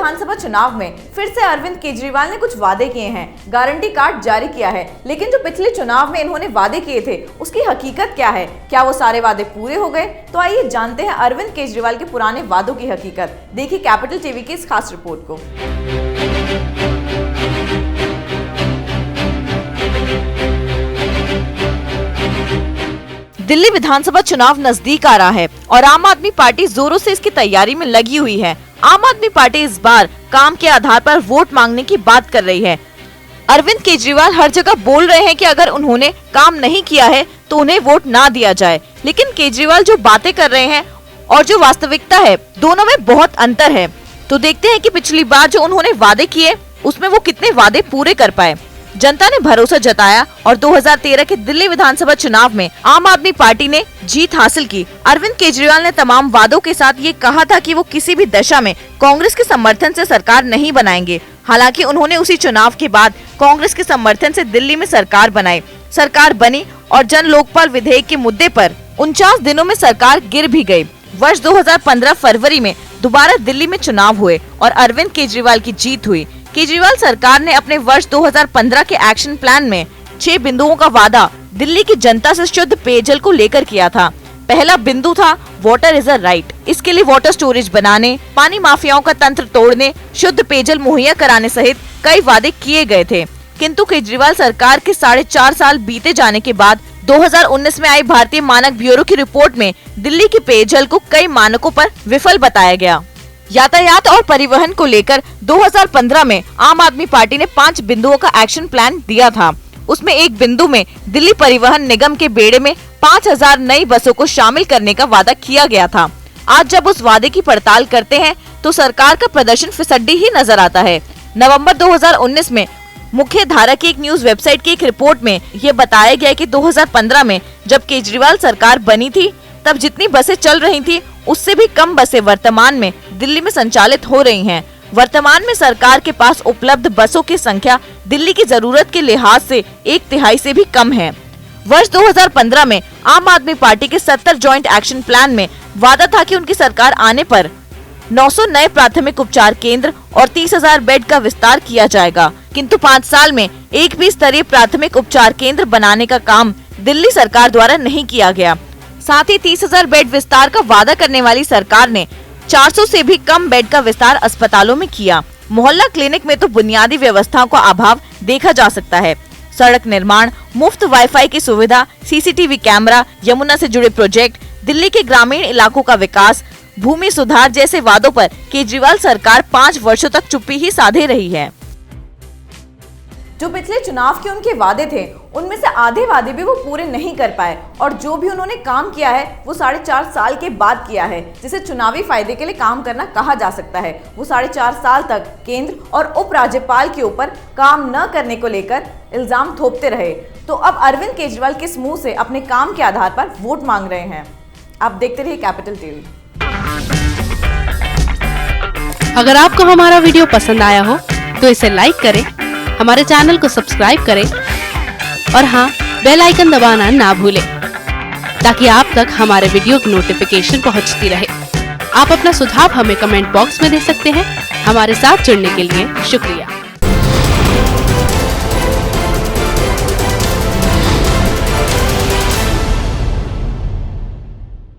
विधानसभा चुनाव में फिर से अरविंद केजरीवाल ने कुछ वादे किए हैं, गारंटी कार्ड जारी किया है, लेकिन जो पिछले चुनाव में इन्होंने वादे किए थे उसकी हकीकत क्या है? क्या वो सारे वादे पूरे हो गए? तो आइए जानते हैं अरविंद केजरीवाल के पुराने वादों की हकीकत। देखिए कैपिटल टीवी की इस खास रिपोर्ट को। दिल्ली विधानसभा चुनाव नजदीक आ रहा है और आम आदमी पार्टी जोरों से इसकी तैयारी में लगी हुई है। आम आदमी पार्टी इस बार काम के आधार पर वोट मांगने की बात कर रही है। अरविंद केजरीवाल हर जगह बोल रहे हैं कि अगर उन्होंने काम नहीं किया है तो उन्हें वोट ना दिया जाए, लेकिन केजरीवाल जो बातें कर रहे हैं और जो वास्तविकता है, दोनों में बहुत अंतर है। तो देखते हैं कि पिछली बार जो उन्होंने वादे किए उसमें वो कितने वादे पूरे कर पाए। जनता ने भरोसा जताया और 2013 के दिल्ली विधानसभा चुनाव में आम आदमी पार्टी ने जीत हासिल की। अरविंद केजरीवाल ने तमाम वादों के साथ ये कहा था कि वो किसी भी दशा में कांग्रेस के समर्थन से सरकार नहीं बनाएंगे। हालांकि उन्होंने उसी चुनाव के बाद कांग्रेस के समर्थन से दिल्ली में सरकार बनाई। सरकार बनी और जन लोकपाल विधेयक के मुद्दे पर 49 दिनों में सरकार गिर भी गयी। वर्ष 2015 फरवरी में दोबारा दिल्ली में चुनाव हुए और अरविंद केजरीवाल की जीत हुई। केजरीवाल सरकार ने अपने वर्ष 2015 के एक्शन प्लान में 6 बिंदुओं का वादा दिल्ली की जनता से शुद्ध पेयजल को लेकर किया था। पहला बिंदु था वाटर इज अ राइट। इसके लिए वाटर स्टोरेज बनाने, पानी माफियाओं का तंत्र तोड़ने, शुद्ध पेयजल मुहैया कराने सहित कई वादे किए गए थे। किंतु केजरीवाल सरकार के 4.5 साल बीते जाने के बाद 2019 में आई भारतीय मानक ब्यूरो की रिपोर्ट में दिल्ली के पेयजल को कई मानकों पर विफल बताया गया। यातायात और परिवहन को लेकर 2015 में आम आदमी पार्टी ने 5 बिंदुओं का एक्शन प्लान दिया था। उसमें एक बिंदु में दिल्ली परिवहन निगम के बेड़े में 5000 नई बसों को शामिल करने का वादा किया गया था। आज जब उस वादे की पड़ताल करते हैं तो सरकार का प्रदर्शन फिसड्डी ही नजर आता है। नवंबर 2019 में मुख्य धारा की एक न्यूज वेबसाइट की एक रिपोर्ट में ये बताया गया कि 2015 में जब केजरीवाल सरकार बनी थी तब जितनी बसें चल रही थी उससे भी कम बसें वर्तमान में दिल्ली में संचालित हो रही हैं। वर्तमान में सरकार के पास उपलब्ध बसों की संख्या दिल्ली की जरूरत के लिहाज से 1/3 से भी कम है। वर्ष 2015 में आम आदमी पार्टी के 70 जॉइंट एक्शन प्लान में वादा था कि उनकी सरकार आने पर 900 नए प्राथमिक उपचार केंद्र और 30,000 बेड का विस्तार किया जाएगा। किंतु 5 साल में एक भी स्तरीय प्राथमिक उपचार केंद्र बनाने का काम दिल्ली सरकार द्वारा नहीं किया गया। साथ ही 30,000 बेड विस्तार का वादा करने वाली सरकार ने 400 से भी कम बेड का विस्तार अस्पतालों में किया। मोहल्ला क्लिनिक में तो बुनियादी व्यवस्थाओं का अभाव देखा जा सकता है। सड़क निर्माण, मुफ्त वाईफाई की सुविधा, सीसीटीवी कैमरा, यमुना से जुड़े प्रोजेक्ट, दिल्ली के ग्रामीण इलाकों का विकास, भूमि सुधार जैसे वादों पर केजरीवाल सरकार 5 वर्षों तक चुप्पी ही साधे रही है। जो पिछले चुनाव के उनके वादे थे उनमें से आधे वादे भी वो पूरे नहीं कर पाए और जो भी उन्होंने काम किया है वो 4.5 साल के बाद किया है, जिसे चुनावी फायदे के लिए काम करना कहा जा सकता है। वो 4.5 साल तक केंद्र और उपराज्यपाल के ऊपर काम न करने को लेकर इल्जाम थोपते रहे। तो अब अरविंद केजरीवाल किस मुंह से अपने काम के आधार पर वोट मांग रहे हैं? आप देखते रहिए कैपिटल टीवी। अगर आपको हमारा वीडियो पसंद आया हो तो इसे लाइक करें, हमारे चैनल को सब्सक्राइब करें और हाँ, बेल आइकन दबाना ना भूलें ताकि आप तक हमारे वीडियो की नोटिफिकेशन पहुंचती रहे। आप अपना सुझाव हमें कमेंट बॉक्स में दे सकते हैं। हमारे साथ जुड़ने के लिए शुक्रिया।